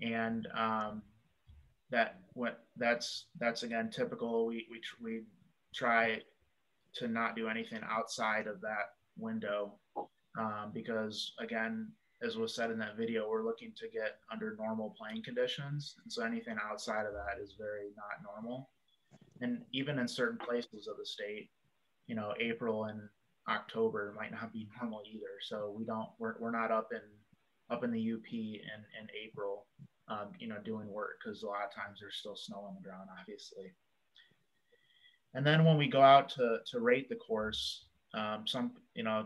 And that's again typical. We try to not do anything outside of that window, because again, as was said in that video, we're looking to get under normal playing conditions, and so anything outside of that is very not normal. And even in certain places of the state, April and October might not be normal either. So we're not up in the UP in April, doing work, because a lot of times there's still snow on the ground, obviously. And then when we go out to rate the course, some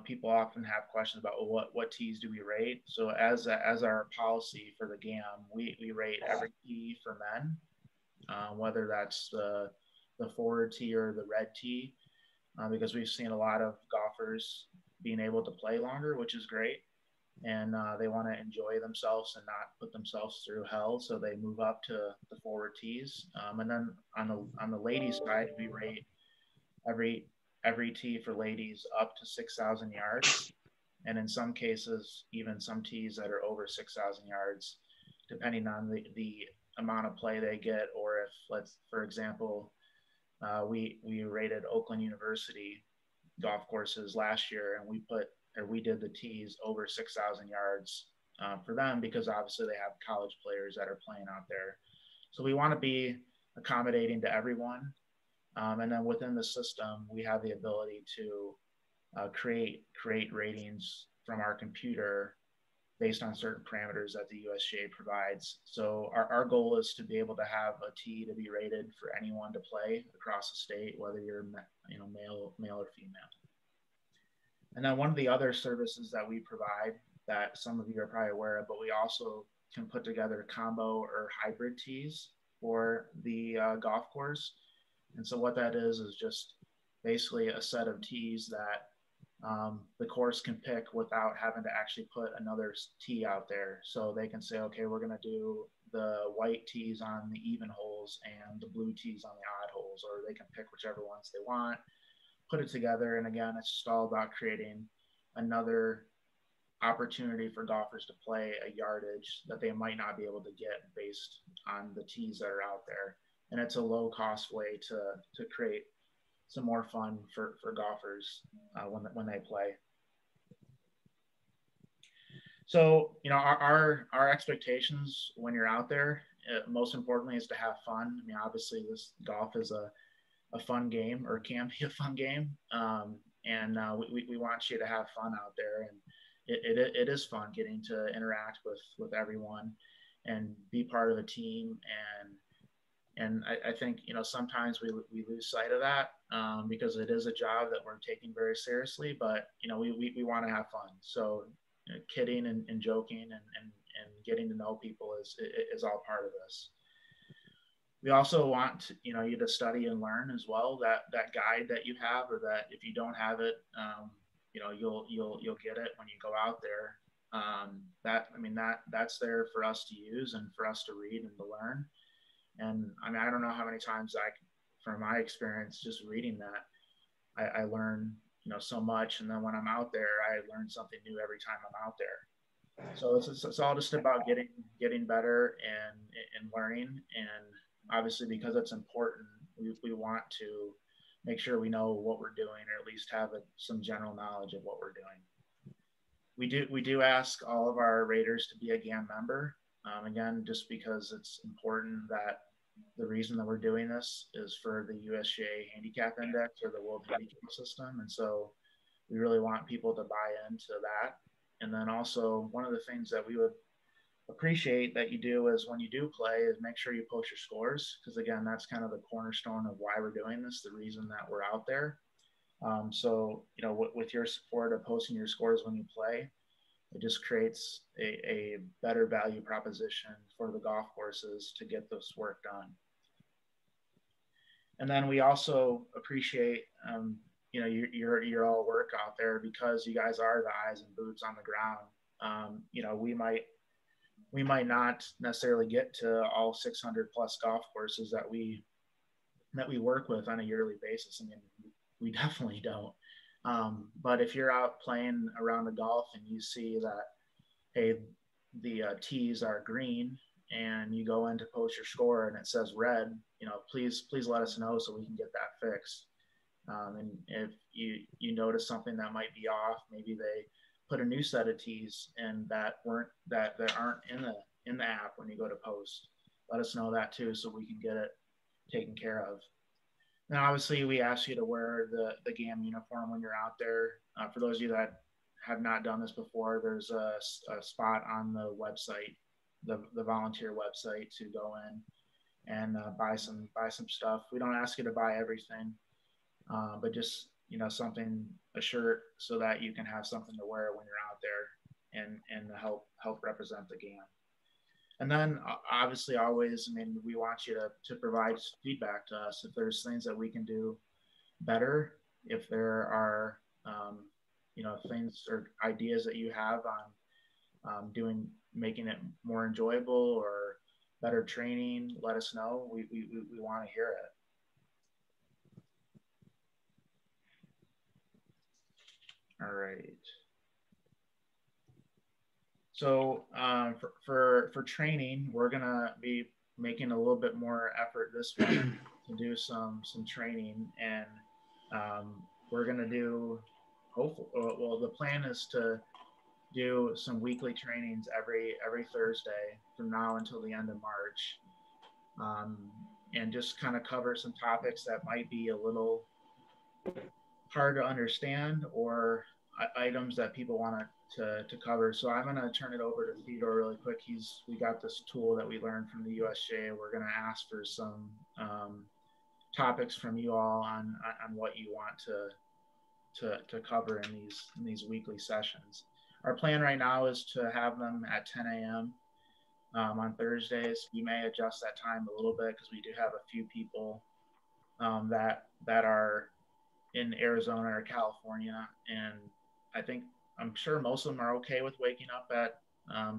people often have questions about, well, what tees do we rate? So as our policy for the GAM, we rate every tee for men, whether that's the forward tee or the red tee, because we've seen a lot of golfers being able to play longer, which is great. And they want to enjoy themselves and not put themselves through hell, so they move up to the forward tees. And then on the ladies' side, we rate every tee for ladies up to 6,000 yards, and in some cases, even some tees that are over 6,000 yards, depending on the amount of play they get, or if, for example, we rated Oakland University golf courses last year, and we did the tees over 6,000 yards for them, because obviously they have college players that are playing out there. So we want to be accommodating to everyone. And then within the system, we have the ability to create ratings from our computer based on certain parameters that the USGA provides. So our goal is to be able to have a tee to be rated for anyone to play across the state, whether you're male or female. And then one of the other services that we provide that some of you are probably aware of, but we also can put together combo or hybrid tees for the golf course. And so what that is just basically a set of tees that the course can pick without having to actually put another tee out there. So they can say, okay, we're going to do the white tees on the even holes and the blue tees on the odd holes, or they can pick whichever ones they want, put it together. And again, it's just all about creating another opportunity for golfers to play a yardage that they might not be able to get based on the tees that are out there. And it's a low cost way to create some more fun for golfers when they play. So, our expectations when you're out there, most importantly, is to have fun. I mean, obviously this golf is a fun game, or can be a fun game. And we want you to have fun out there. And it is fun getting to interact with everyone and be part of a team. And I think, sometimes we lose sight of that because it is a job that we're taking very seriously, but, we want to have fun. So kidding and joking and getting to know people is all part of this. We also want, you to study and learn as well. That guide that you have, or that if you don't have it, you'll get it when you go out there. That's there for us to use and for us to read and to learn. And I don't know how many times from my experience, just reading that, I learn, so much. And then when I'm out there, I learn something new every time I'm out there. So it's all just about getting better and learning. And obviously, because it's important, we want to make sure we know what we're doing, or at least have some general knowledge of what we're doing. We do ask all of our raters to be a GAM member. Again, just because it's important, that the reason that we're doing this is for the USGA Handicap Index, or the World Handicap System. And so we really want people to buy into that. And then also, one of the things that we would appreciate that you do is, when you do play, is make sure you post your scores, because again, that's kind of the cornerstone of why we're doing this, the reason that we're out there. So with your support of posting your scores when you play, it just creates a better value proposition for the golf courses to get this work done. And then we also appreciate your all work out there, because you guys are the eyes and boots on the ground. We might not necessarily get to all 600 plus golf courses that we work with on a yearly basis. I mean, we definitely don't. But if you're out playing around the golf and you see that, hey, the tees are green and you go in to post your score and it says red, you know, please let us know so we can get that fixed. And if you notice something that might be off, maybe they put a new set of T's and that aren't in the app when you go to post. Let us know that too, so we can get it taken care of. Now, obviously, we ask you to wear the GAM uniform when you're out there. For those of you that have not done this before, there's a spot on the website, the volunteer website, to go in and buy some stuff. We don't ask you to buy everything, but just, you know, something, a shirt, so that you can have something to wear when you're out there and help represent the GAM. And then obviously always, I mean, we want you to provide feedback to us if there's things that we can do better, if there are, you know, things or ideas that you have on making it more enjoyable or better training, let us know. We want to hear it. All right. So for training, we're gonna be making a little bit more effort this week to do some training, and we're gonna do, hopefully, well, the plan is to do some weekly trainings every Thursday from now until the end of March, and just kind of cover some topics that might be a little hard to understand, or items that people want to cover. So I'm going to turn it over to Theodore really quick. We got this tool that we learned from the USJ. We're going to ask for some topics from you all on what you want to cover in these weekly sessions. Our plan right now is to have them at 10 a.m. On Thursdays. We may adjust that time a little bit because we do have a few people that are in Arizona or California, and I'm sure most of them are okay with waking up at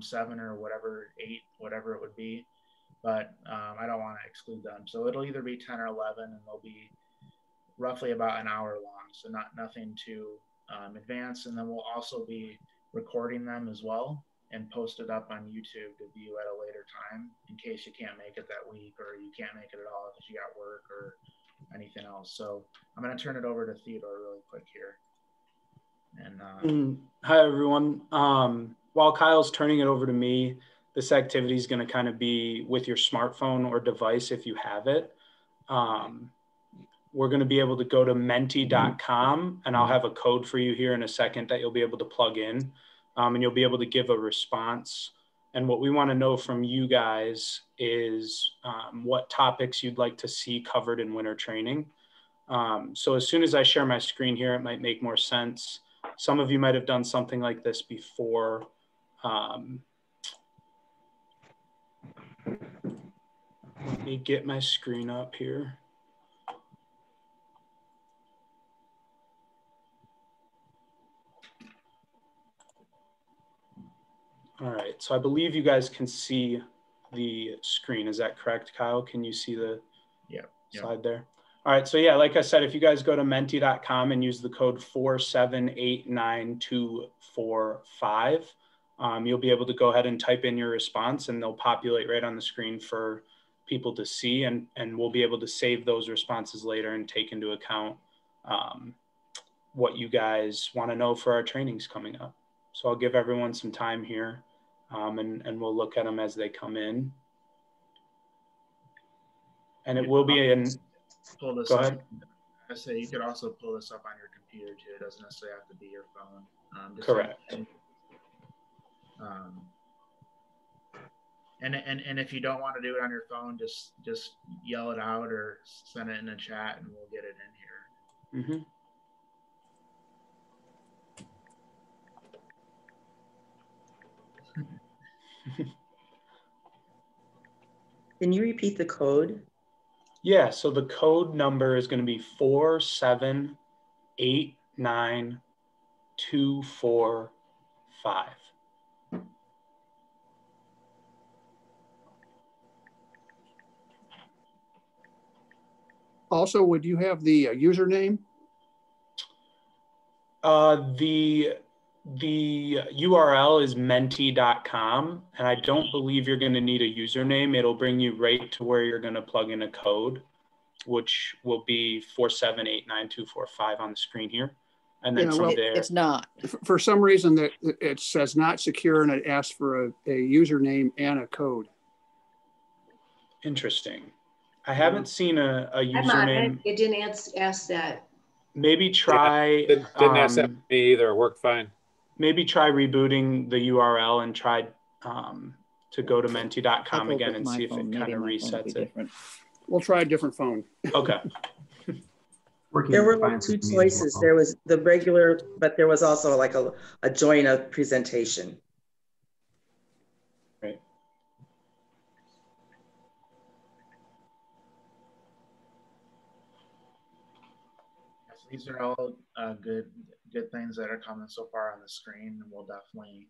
7 or whatever, 8, whatever it would be, but I don't want to exclude them. So it'll either be 10 or 11, and they'll be roughly about an hour long, so nothing too advanced. And then we'll also be recording them as well and post it up on YouTube to view at a later time in case you can't make it that week, or you can't make it at all because you got work or anything else. So I'm going to turn it over to Theodore really quick here. And hi, everyone. While Kyle's turning it over to me, this activity is going to kind of be with your smartphone or device if you have it. We're going to be able to go to menti.com, and I'll have a code for you here in a second that you'll be able to plug in, and you'll be able to give a response. And what we want to know from you guys is what topics you'd like to see covered in winter training. So as soon as I share my screen here, it might make more sense. Some of you might have done something like this before. Let me get my screen up here. All right, so I believe you guys can see the screen. Is that correct, Kyle? Can you see the slide there? All right, so yeah, like I said, if you guys go to menti.com and use the code 4789245, you'll be able to go ahead and type in your response, and they'll populate right on the screen for people to see, and we'll be able to save those responses later and take into account what you guys want to know for our trainings coming up. So I'll give everyone some time here, and we'll look at them as they come in. And it will be in... Pull this Go up. ahead. I say you could also pull this up on your computer too. It doesn't necessarily have to be your phone. Correct. And if you don't want to do it on your phone, just yell it out or send it in a chat, and we'll get it in here. Can you repeat the code? Yeah, so the code number is going to be 4789245. Also, would you have the username? The URL is menti.com, and I don't believe you're going to need a username. It'll bring you right to where you're going to plug in a code, which will be 4789245 on the screen here. And then from there, it's not. For some reason, that it says not secure, and it asks for a username and a code. Interesting. I haven't seen a username. It didn't ask that. Maybe try. Didn't ask that for me either. It worked fine. Maybe try rebooting the URL and try to go to menti.com again and see if it kind of resets it. We'll try a different phone. Okay. There were like two choices. There was the regular, but there was also like a join a presentation. Right. So these are all good things that are coming so far on the screen, and we'll definitely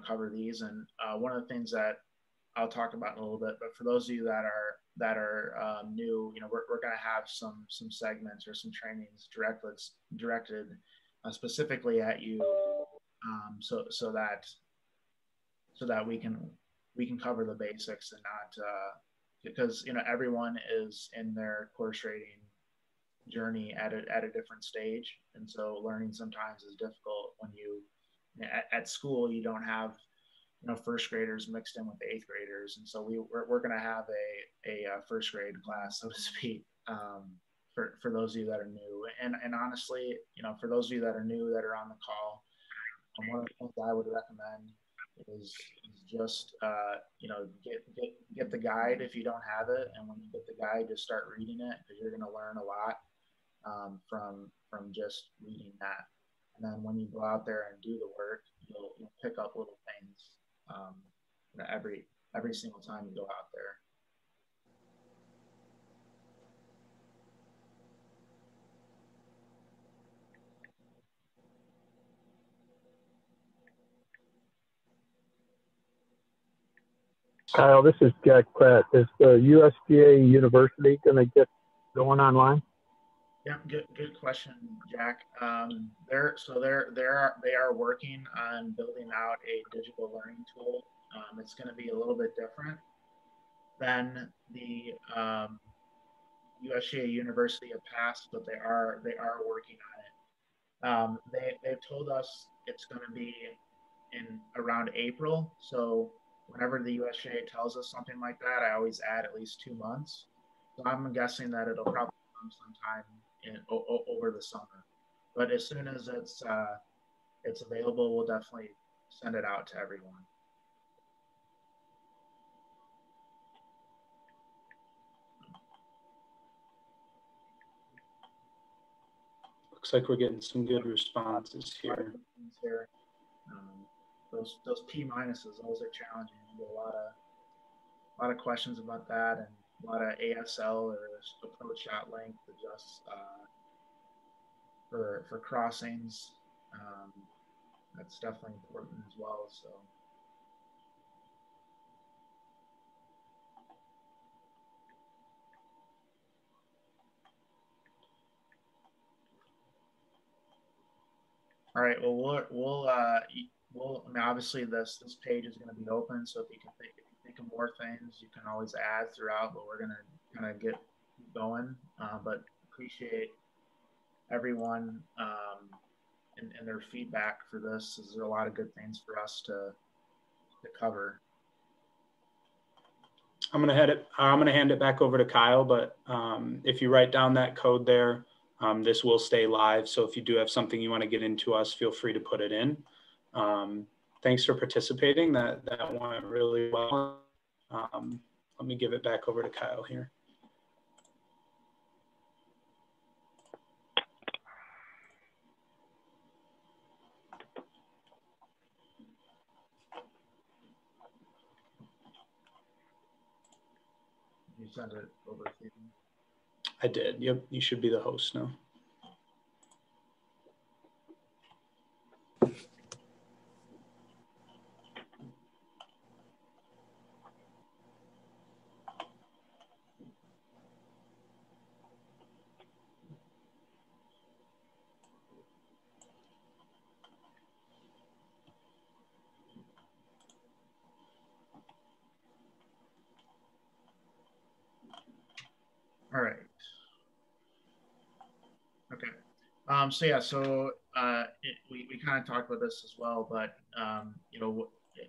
cover these. And one of the things that I'll talk about in a little bit, but for those of you that are new, we're going to have some segments or some trainings directed specifically at you, so that we can cover the basics and not because everyone is in their course rating journey at a different stage, and so learning sometimes is difficult when you at school you don't have first graders mixed in with the eighth graders, and so we're going to have a first grade class, so to speak, for those of you that are new. And honestly, for those of you that are new that are on the call, one of the things I would recommend is just get the guide if you don't have it, and when you get the guide, just start reading it, because you're going to learn a lot from just reading that. And then when you go out there and do the work, you'll pick up little things every single time you go out there. Kyle, this is Jack Pratt. Is the USDA University going to get going online? Yeah, good question, Jack. They are working on building out a digital learning tool. It's going to be a little bit different than the USDA University of Past, but they are working on it. They've told us it's going to be in around April. So whenever the USDA tells us something like that, I always add at least 2 months. So I'm guessing that it'll probably come sometime over the summer. But as soon as it's available, we'll definitely send it out to everyone. Looks like we're getting some good responses here. Those P minuses, those are challenging. We get a lot of questions about that, and a lot of ASL or approach shot length adjusts for crossings. That's definitely important as well. So. All right. Well, we'll I mean, obviously this page is going to be open, so if you think of more things, you can always add throughout. But we're going to kind of get going. But appreciate everyone and their feedback for this. There's a lot of good things for us to cover. I'm gonna hand it back over to Kyle. But if you write down that code there, this will stay live. So if you do have something you want to get into us, feel free to put it in. Thanks for participating. That went really well. Let me give it back over to Kyle here. You send it over to me. I did. Yep. You should be the host now. We kind of talked about this as well, but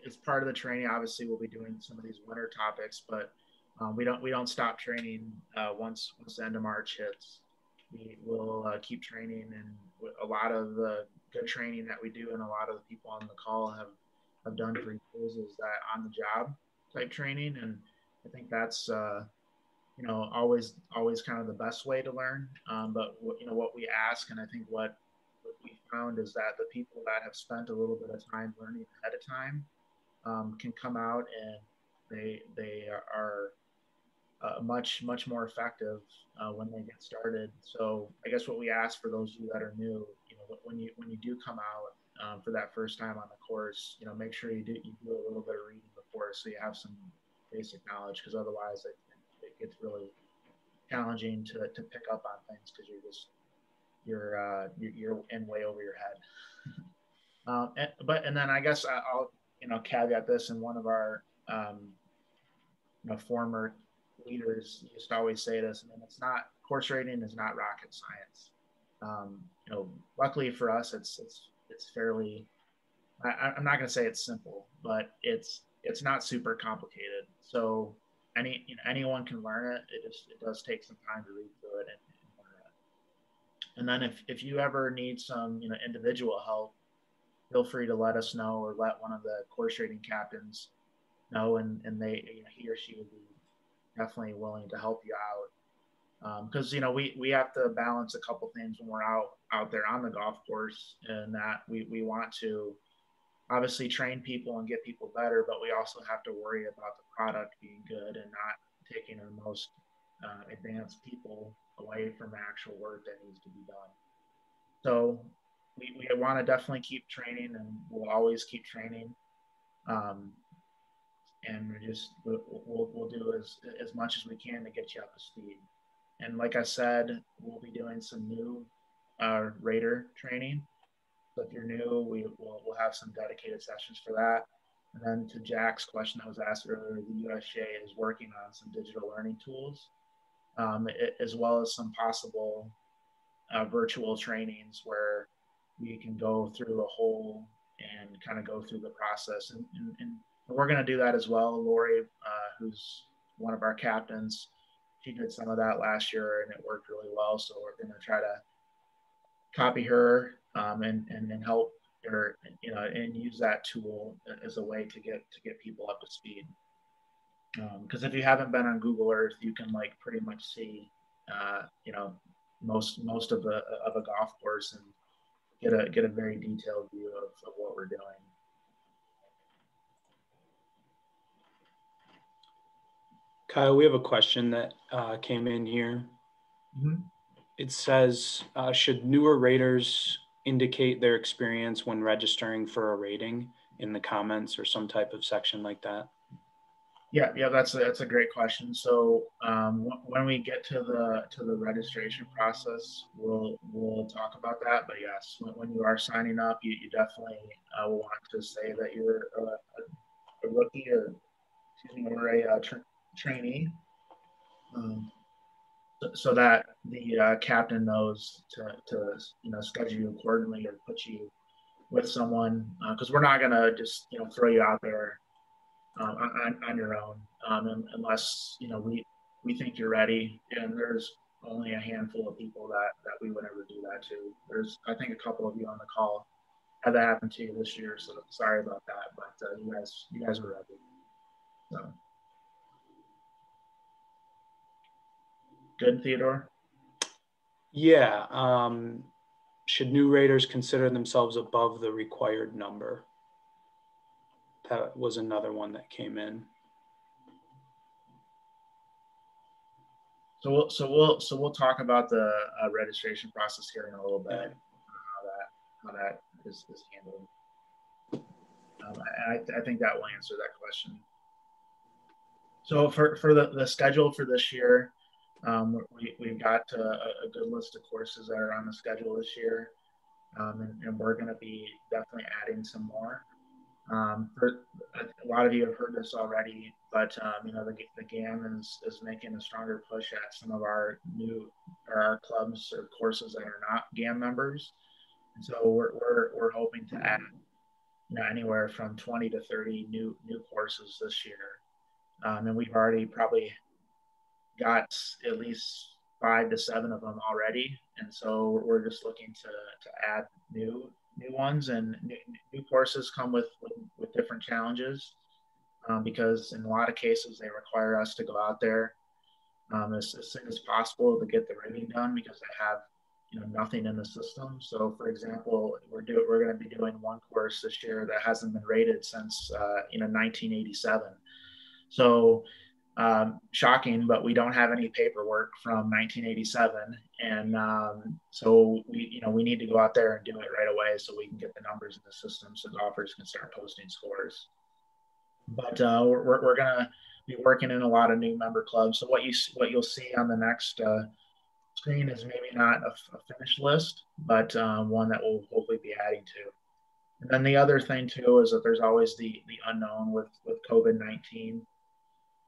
as part of the training, obviously we'll be doing some of these winter topics, but we don't stop training once the end of March hits. We will keep training, and a lot of the good training that we do, and a lot of the people on the call have done for years, is that on the job type training, and I think that's always kind of the best way to learn. But what we ask, and I think what we found is that the people that have spent a little bit of time learning ahead of time can come out and they are much more effective when they get started. So I guess what we ask for those of you that are new, when you do come out for that first time on the course, make sure you do a little bit of reading before, so you have some basic knowledge, because otherwise it gets really challenging to pick up on things, because you're in way over your head. And then I guess I'll caveat this, and one of our former leaders used to always say this. I mean, course rating is not rocket science. Luckily for us, it's fairly. I'm not going to say it's simple, but it's not super complicated. So anyone can learn it. It does take some time to read through it and learn it. And then if you ever need some individual help, feel free to let us know, or let one of the course rating captains know, and they he or she would be definitely willing to help you out. Because we have to balance a couple things when we're out there on the golf course, and that we want to obviously train people and get people better, but we also have to worry about the product being good and not taking the most advanced people away from the actual work that needs to be done. So we want to definitely keep training, and we'll always keep training. And we'll do as much as we can to get you up to speed. And like I said, we'll be doing some new rater training. So if you're new, we'll have some dedicated sessions for that. And then to Jack's question that was asked earlier, the USGA is working on some digital learning tools, as well as some possible virtual trainings where we can go through a whole and kind of go through the process. And we're going to do that as well. Lori, who's one of our captains, she did some of that last year, and it worked really well. So we're going to try to copy her and help her, and use that tool as a way to get people up to speed. Because if you haven't been on Google Earth, you can pretty much see, most of a golf course, and get a very detailed view of what we're doing. Kyle, we have a question that came in here. Mm-hmm. It says, should newer raters indicate their experience when registering for a rating in the comments or some type of section like that? Yeah, that's a great question. So when we get to the registration process, we'll talk about that. But yes, when you are signing up, you definitely will want to say that you're a rookie, or a trainee, so that the captain knows to schedule you accordingly, or put you with someone, because we're not gonna just throw you out there on your own, unless we think you're ready. And there's only a handful of people that we would ever do that to. There's, I think, a couple of you on the call had that happen to you this year, so sorry about that, but you guys were ready. So good, Theodore? Yeah. Should new raters consider themselves above the required number? That was another one that came in. So we'll talk about the registration process here in a little bit, how that is handled. I think that will answer that question. So for the schedule for this year, we've got a good list of courses that are on the schedule this year, and we're going to be definitely adding some more. A lot of you have heard this already, but the GAM is making a stronger push at some of our new are clubs or courses that are not GAM members. And so we're hoping to add, you know, anywhere from 20 to 30 new courses this year. And we've already probably got at least 5 to 7 of them already. And so we're just looking to add new ones, and new courses come with different challenges, because in a lot of cases they require us to go out there as soon as possible to get the rating done, because they have, you know, nothing in the system. So for example, we're going to be doing one course this year that hasn't been rated since 1987. So shocking, but we don't have any paperwork from 1987, and so we need to go out there and do it right away so we can get the numbers in the system so golfers can start posting scores. But we're gonna be working in a lot of new member clubs. So what you'll see on the next screen is maybe not a finished list, but one that we'll hopefully be adding to. And then the other thing too is that there's always the unknown with COVID-19.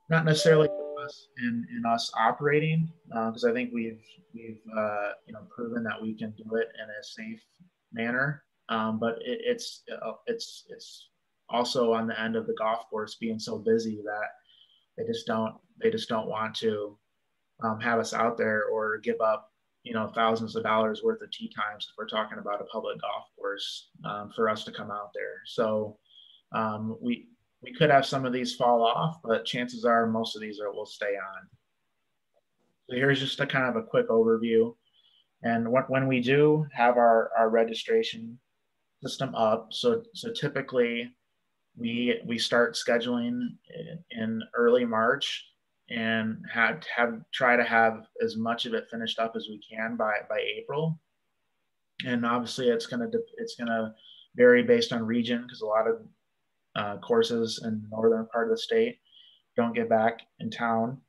Not necessarily us in us operating, because I think we've proven that we can do it in a safe manner. But it's also on the end of the golf course being so busy that they just don't want to have us out there or give up, you know, thousands of dollars worth of tee times if we're talking about a public golf course, for us to come out there. So we could have some of these fall off, but chances are most of these will stay on. So here's just a kind of a quick overview. And when we do have our registration system up, so typically we start scheduling in early March and try to have as much of it finished up as we can by April. And obviously it's gonna vary based on region, because a lot of courses in the northern part of the state don't get back in town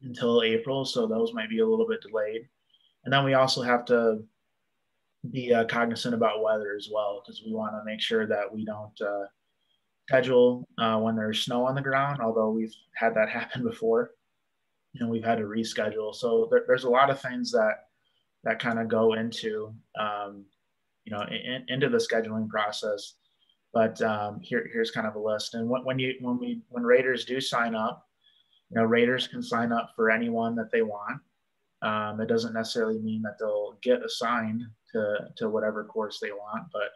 until April, so those might be a little bit delayed. And then we also have to be cognizant about weather as well, because we want to make sure that we don't schedule when there's snow on the ground, although we've had that happen before, and we've had to reschedule. So there's a lot of things that kind of go into into the scheduling process. But here's kind of a list. And when raters do sign up, you know, raters can sign up for anyone that they want. It doesn't necessarily mean that they'll get assigned to whatever course they want. But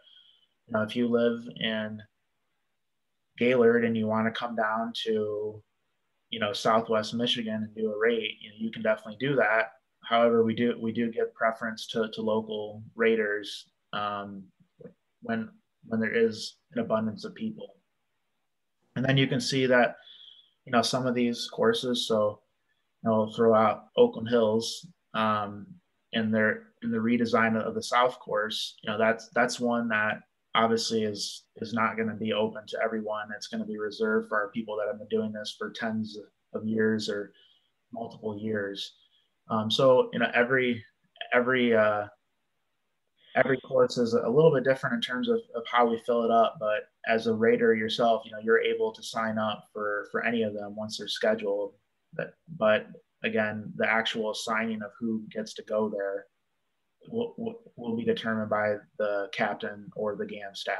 you know, if you live in Gaylord and you want to come down to, you know, Southwest Michigan and do a rate, you know, you can definitely do that. However, we do give preference to local raters when there is an abundance of people. And then you can see that, you know, some of these courses, so, you know, throw out Oakland Hills in the redesign of the South course, you know, that's one that obviously is not going to be open to everyone. It's going to be reserved for our people that have been doing this for tens of years or multiple years. So, you know, every course is a little bit different in terms of how we fill it up, but as a rater yourself, you know, you're able to sign up for any of them once they're scheduled. But again, the actual assigning of who gets to go there will be determined by the captain or the GAM staff.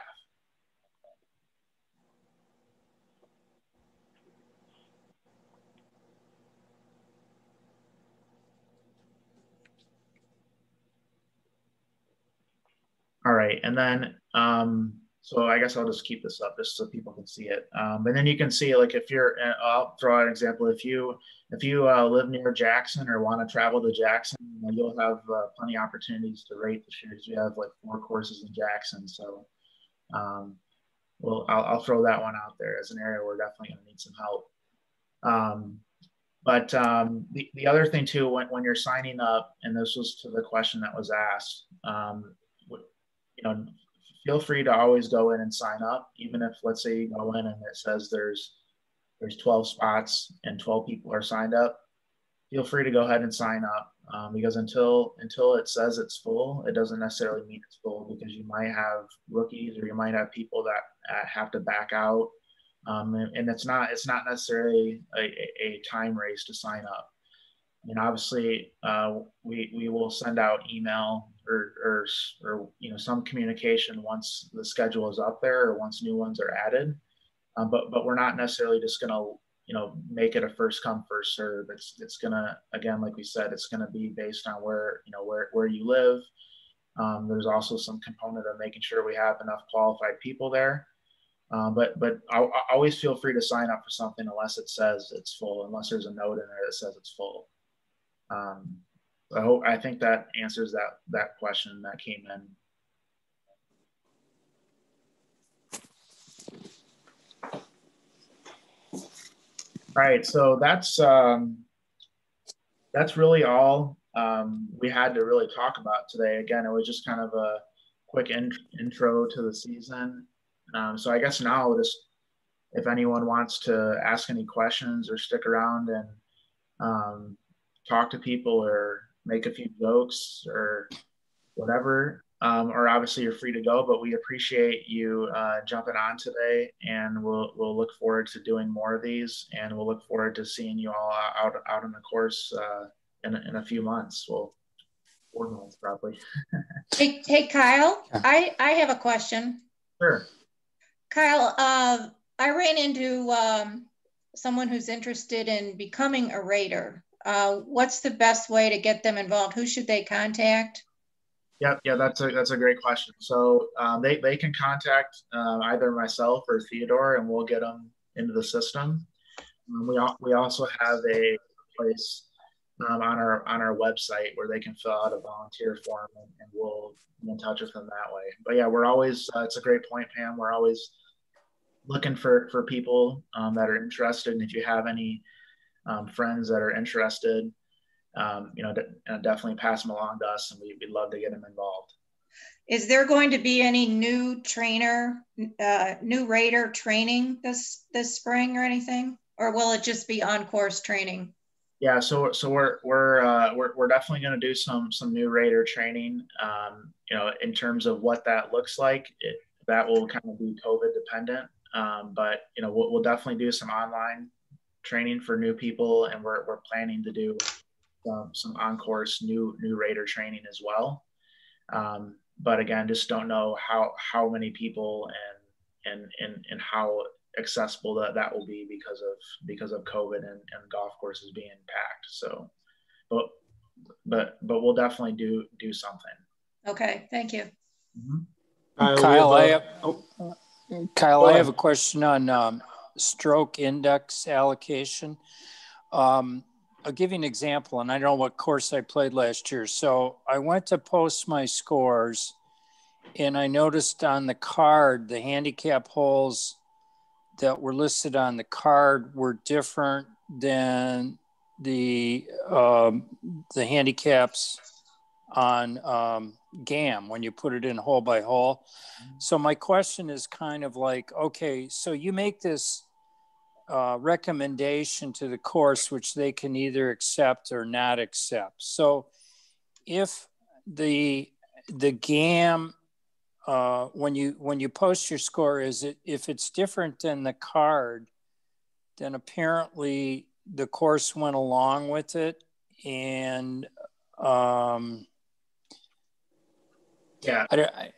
All right, and then so I guess I'll just keep this up just so people can see it. And then you can see, like, if you're, I'll throw out an example. If you live near Jackson or want to travel to Jackson, you'll have plenty of opportunities to rate this year. We have like 4 courses in Jackson, so I'll throw that one out there as an area where we're definitely going to need some help. But the other thing too, when you're signing up, and this was to the question that was asked, you know, feel free to always go in and sign up, even if, let's say, you go in and it says there's 12 spots and 12 people are signed up. Feel free to go ahead and sign up, because until it says it's full, it doesn't necessarily mean it's full, because you might have rookies or you might have people that have to back out, and it's not necessarily a time race to sign up. obviously, we will send out email or some communication once the schedule is up there or once new ones are added. But we're not necessarily just going to make it a first come first serve. It's going to, again, like we said, it's going to be based on where you live. There's also some component of making sure we have enough qualified people there. But I'll always feel free to sign up for something unless it says it's full, unless there's a note in there that says it's full. I think that answers that question that came in. All right, so that's really all we had to really talk about today. Again, it was just kind of a quick intro to the season. So I guess now, just if anyone wants to ask any questions or stick around and talk to people or make a few jokes or whatever, or obviously you're free to go, but we appreciate you jumping on today, and we'll look forward to doing more of these, and we'll look forward to seeing you all out in the course in a few months. Well, 4 months probably. Hey Kyle, I have a question. Sure. Kyle, I ran into someone who's interested in becoming a rater. What's the best way to get them involved? Who should they contact? Yeah, that's a great question. So they can contact either myself or Theodore, and we'll get them into the system. We also have a place on our website where they can fill out a volunteer form, and we'll be in touch with them that way. But yeah, we're always it's a great point, Pam. We're always looking for people that are interested, and if you have any friends that are interested, definitely pass them along to us, and we'd love to get them involved. Is there going to be any new new rater training this spring or anything, or will it just be on course training? Yeah, so we're definitely going to do some new rater training. In terms of what that looks like, that will kind of be COVID dependent. But we'll definitely do some online training for new people, and we're planning to do some on-course new rater training as well. But again, just don't know how many people and how accessible that will be because of COVID and golf courses being packed. So, but we'll definitely do something. Okay, thank you. Mm-hmm. Kyle, I have a question on stroke index allocation. I'll give you an example, and I don't know what course I played last year. So I went to post my scores, and I noticed on the card, the handicap holes that were listed on the card were different than the handicaps on GAM when you put it in hole by hole. So my question is kind of like, okay, so you make this recommendation to the course, which they can either accept or not accept. So if the GAM, when you post your score, if it's different than the card, then apparently the course went along with it, and yeah,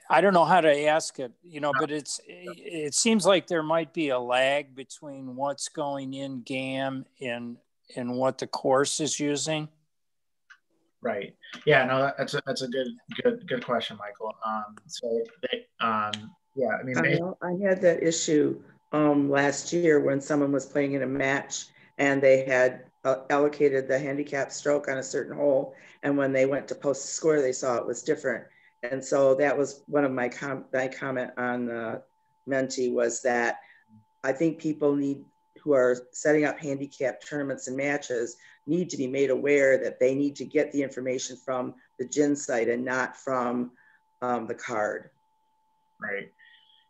I don't know how to ask it, but it seems like there might be a lag between what's going in GAM and what the course is using. Right. Yeah. No, that's a good question, Michael. Yeah. I mean, I had that issue last year when someone was playing in a match and they had allocated the handicap stroke on a certain hole, and when they went to post the score, they saw it was different. And so that was one of my comment on Menti, was that I think people who are setting up handicap tournaments and matches need to be made aware that they need to get the information from the GIN site and not from the card. Right.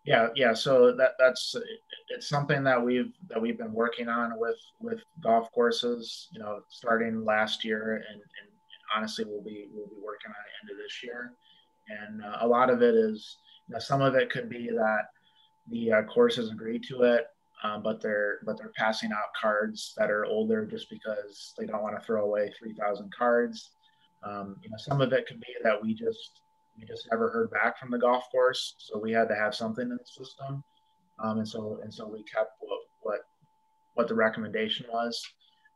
Yeah. So it's something that we've been working on with golf courses, starting last year, and honestly we'll be working on the end of this year. And a lot of it is, some of it could be that the courses agreed to it. but they're passing out cards that are older just because they don't want to throw away 3,000 cards. Some of it could be that we just never heard back from the golf course, so we had to have something in the system, and so we kept what the recommendation was.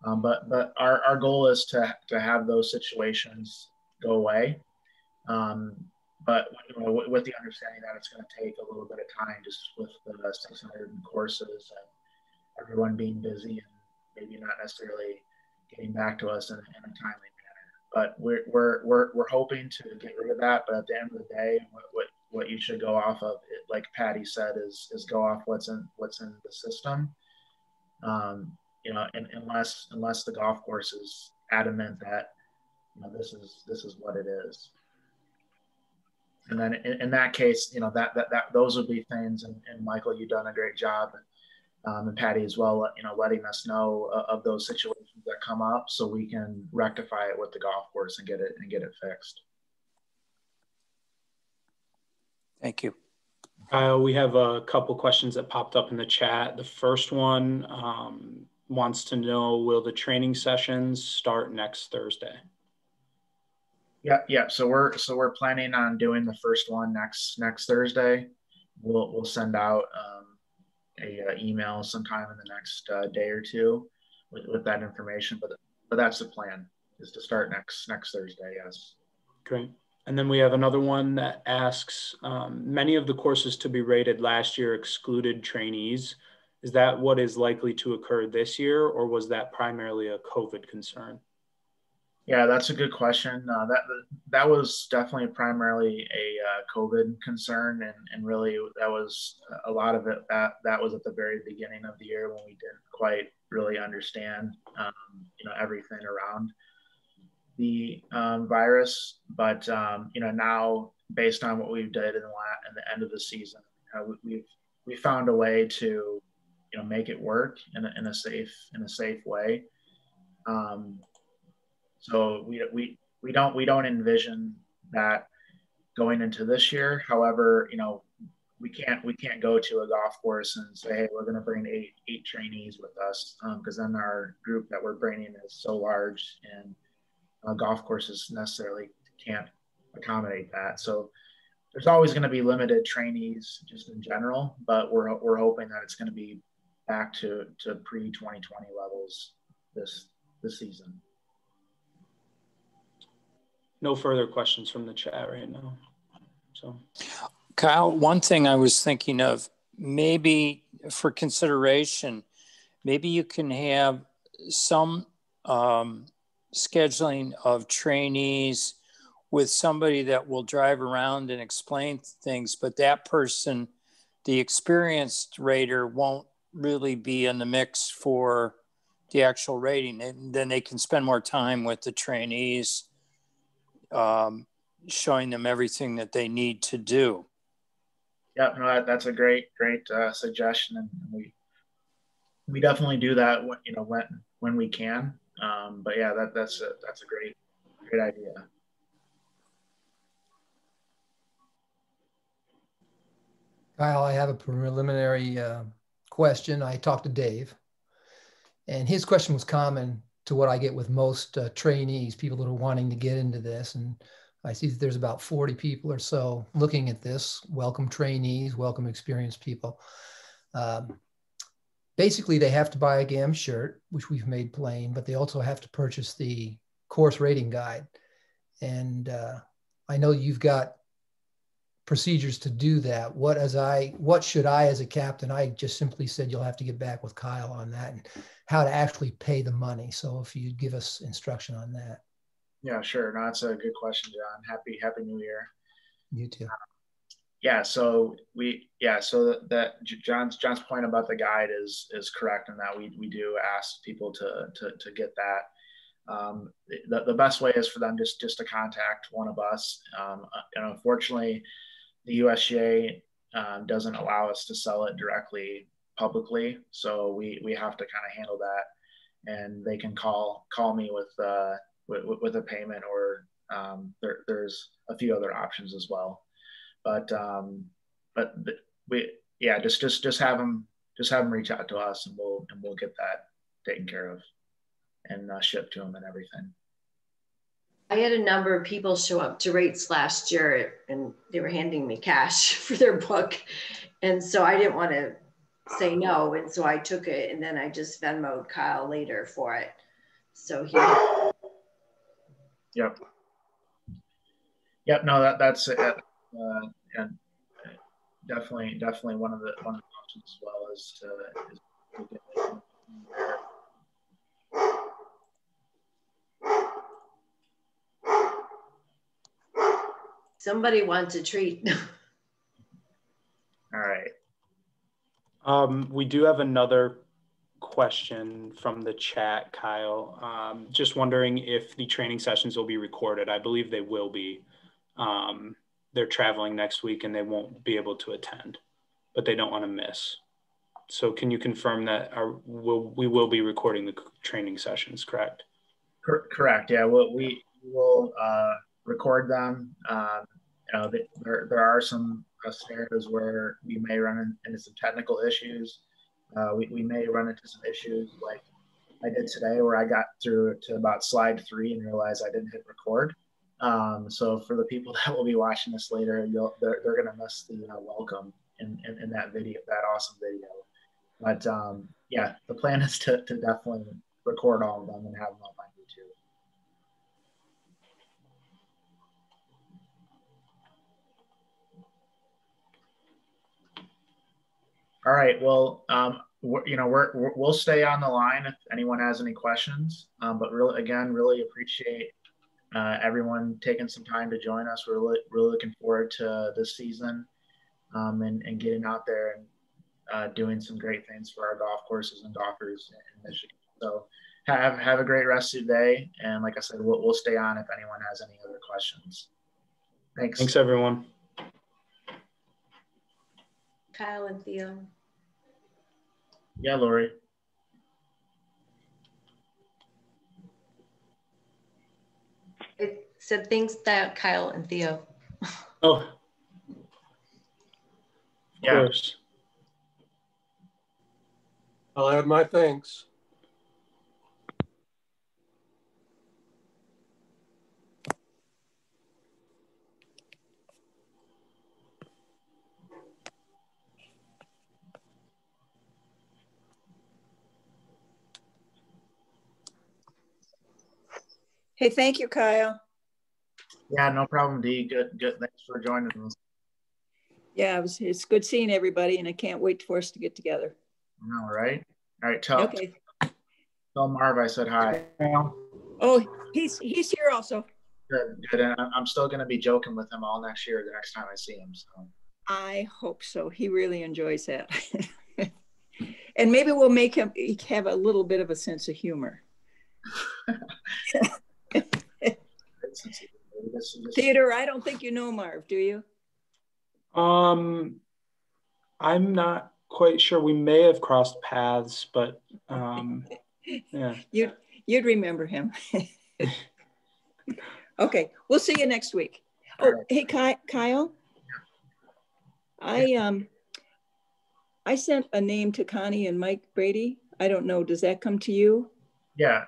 But our goal is to have those situations go away. But with the understanding that it's going to take a little bit of time, just with the 600 courses and everyone being busy and maybe not necessarily getting back to us in a timely manner. But we're hoping to get rid of that. But at the end of the day, what you should go off of, like Patty said, is go off what's in the system. And unless the golf course is adamant that this is what it is. And then in that case, that those would be things. And Michael, you've done a great job, and Patty as well. Letting us know of those situations that come up, so we can rectify it with the golf course and get it fixed. Thank you. Kyle, we have a couple questions that popped up in the chat. The first one wants to know, will the training sessions start next Thursday? Yeah. So we're planning on doing the first one next Thursday. We'll send out a email sometime in the next day or two with that information. But that's the plan, is to start next Thursday. Yes. Great. And then we have another one that asks, many of the courses to be rated last year excluded trainees. Is that what is likely to occur this year, or was that primarily a COVID concern? Yeah, that's a good question. That was definitely primarily a COVID concern, and really that was a lot of it. That was at the very beginning of the year when we didn't quite really understand, everything around the virus. But now, based on what we've did in the end of the season, we found a way to make it work in a safe way. So we don't envision that going into this year. However, we can't go to a golf course and say, hey, we're going to bring eight trainees with us, because then our group that we're bringing is so large, and golf courses necessarily can't accommodate that. So there's always going to be limited trainees just in general, but we're hoping that it's going to be back to pre-2020 levels this season. No further questions from the chat right now. So, Kyle, one thing I was thinking of, maybe for consideration, maybe you can have some scheduling of trainees with somebody that will drive around and explain things, but that person, the experienced rater, won't really be in the mix for the actual rating. And then they can spend more time with the trainees, showing them everything that they need to do. Yeah, no, that's a great suggestion, and we definitely do that when we can. But yeah, that's a great idea. Kyle, I have a preliminary question. I talked to Dave, and his question was common to what I get with most trainees, people that are wanting to get into this. And I see that there's about 40 people or so looking at this. Welcome trainees, welcome experienced people. Basically, they have to buy a GAM shirt, which we've made plain, but they also have to purchase the course rating guide. And I know you've got procedures to do that. What should I, as a captain, I just simply said you'll have to get back with Kyle on that and how to actually pay the money. So if you'd give us instruction on that. Yeah, sure. No, that's a good question, John. Happy New Year. You too. So that John's point about the guide is correct, in that we do ask people to get that. The best way is for them just to contact one of us. And unfortunately, the USGA doesn't allow us to sell it directly publicly, so we have to kind of handle that. And they can call me with a payment, or there's a few other options as well. But just have them just have them reach out to us, and we'll get that taken care of and shipped to them and everything. I had a number of people show up to rates last year, and they were handing me cash for their book. And so I didn't want to say no. And so I took it, and then I just Venmo'd Kyle later for it. So he. Yep. Yep. No, that's it. And definitely one of the options as well is to get it there. Somebody wants a treat. All right. We do have another question from the chat, Kyle. Just wondering if the training sessions will be recorded. I believe they will be. They're traveling next week and they won't be able to attend, but they don't want to miss. So can you confirm that we will be recording the training sessions, correct? Correct. Yeah, we will record them. There are some scenarios where we may run into some technical issues. We may run into some issues like I did today, where I got through to about slide 3 and realized I didn't hit record. So for the people that will be watching this later, they're going to miss the welcome in that video, that awesome video. But yeah, the plan is to definitely record all of them and have them up on YouTube. All right. Well, we'll stay on the line if anyone has any questions. But really appreciate everyone taking some time to join us. We're really looking forward to this season and getting out there and doing some great things for our golf courses and golfers in Michigan. So have a great rest of your day. And like I said, we'll stay on if anyone has any other questions. Thanks. Thanks, everyone. Kyle and Theo. Yeah, Lori. It said things that Kyle and Theo. Oh, of Yeah. course. I'll add my thanks. Hey, thank you, Kyle. Yeah, no problem, Dee. Good. Thanks for joining us. Yeah, it's good seeing everybody, and I can't wait for us to get together. All right. Okay. Tell Marv I said hi. Oh, he's here also. Good. And I'm still going to be joking with him all next year, the next time I see him. So I hope so. He really enjoys that. And maybe we'll make him have a little bit of a sense of humor. Theodore, I don't think you know Marv, do you? I'm not quite sure. We may have crossed paths, but yeah. You'd remember him. Okay, we'll see you next week. Oh, hey, Kyle. I sent a name to Connie and Mike Brady. I don't know. Does that come to you? Yeah.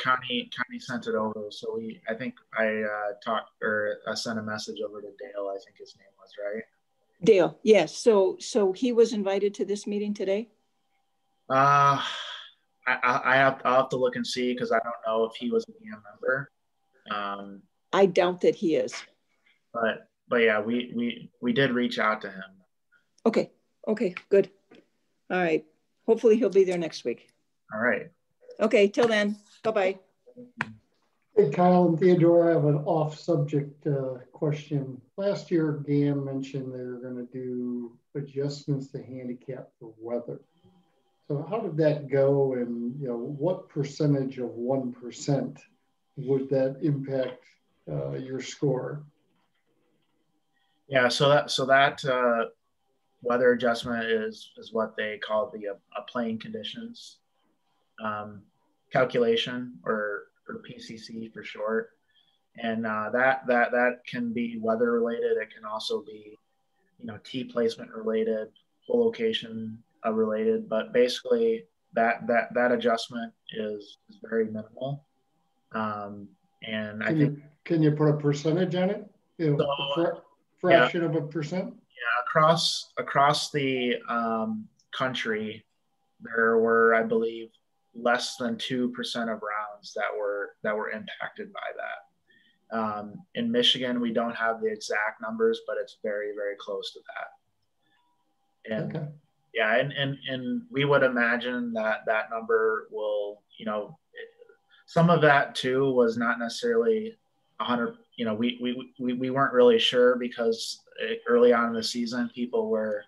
Connie sent it over. So I think I sent a message over to Dale. I think his name was, right? Dale. Yes. So he was invited to this meeting today. I'll have to look and see, because I don't know if he was a GAM member. I doubt that he is. But yeah, we did reach out to him. Okay, good. All right. Hopefully he'll be there next week. All right. Okay, till then. Bye-bye. Hey, Kyle and Theodore, I have an off-subject question. Last year, GAM mentioned they were going to do adjustments to handicap for weather. So how did that go, and what percentage of 1% would that impact your score? Yeah, so that weather adjustment is what they call the playing conditions calculation, or PCC for short. And that can be weather related. It can also be tee placement related, hole location related, but basically that adjustment is very minimal. And can you put a percentage on it? You know, so, fraction of a percent? Yeah, across the country, there were, I believe, less than 2% of rounds that were impacted by that. In Michigan, we don't have the exact numbers, but it's very, very close to that. And okay. Yeah, and we would imagine that that number will, some of that too was not necessarily 100. We weren't really sure because early on in the season, people were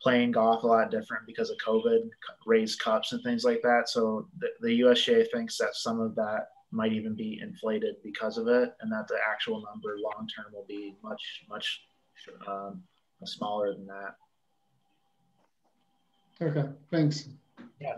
playing golf a lot different because of COVID, raised cups and things like that. So the USGA thinks that some of that might even be inflated because of it, and that the actual number long term will be much smaller than that. Okay, thanks.